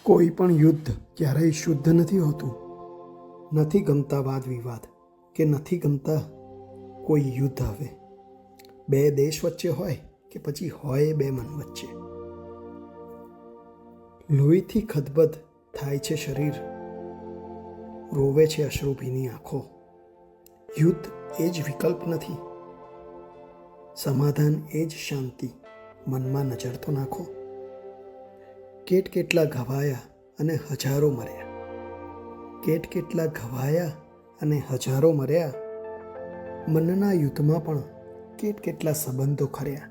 કોઈ પણ યુદ્ધ ક્યારેય શુદ્ધ નથી હોતું. નથી ગમતા વાદ વિવાદ કે નથી ગમતા કોઈ યુદ્ધ. હવે બે દેશ વચ્ચે હોય કે પછી હોય બે મન વચ્ચે, લોહીથી ખદબદ થાય છે શરીર, રોવે છે અશ્રુભીની આંખો. યુદ્ધ એ જ વિકલ્પ નથી, સમાધાન એ જ શાંતિ. મનમાં નજર તો નાખો. કેટલા ઘવાયા અને હજારો મર્યા, કેટલા ઘવાયા અને હજારો મર્યા. મનના યુદ્ધમાં પણ કેટલા સંબંધો ખર્યા.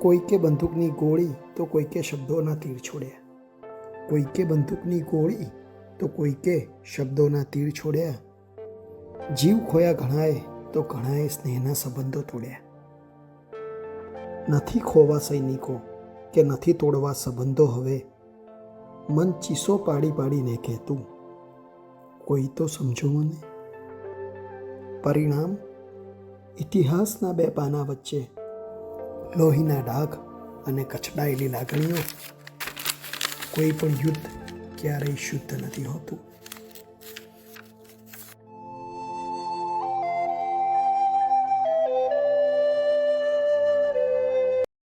કોઈકે બંદૂકની ગોળી તો કોઈકે શબ્દોના તીર છોડ્યા, કોઈકે બંદૂકની ગોળી તો કોઈકે શબ્દોના તીર છોડ્યા. જીવ ખોયા ઘણાએ તો ઘણાએ સ્નેહના સંબંધો તોડ્યા. નથી ખોવા સૈનિકો કે નથી તોડવા સંબંધો. હવે મન ચીસો પાડી પાડીને કહેતું, કોઈ તો સમજો મને. પરિણામ ઇતિહાસના બે પાના વચ્ચે લોહીના ડાઘ અને કચડાયેલી લાગણીઓ. કોઈ પણ યુદ્ધ ક્યારેય શુદ્ધ નથી હોતું.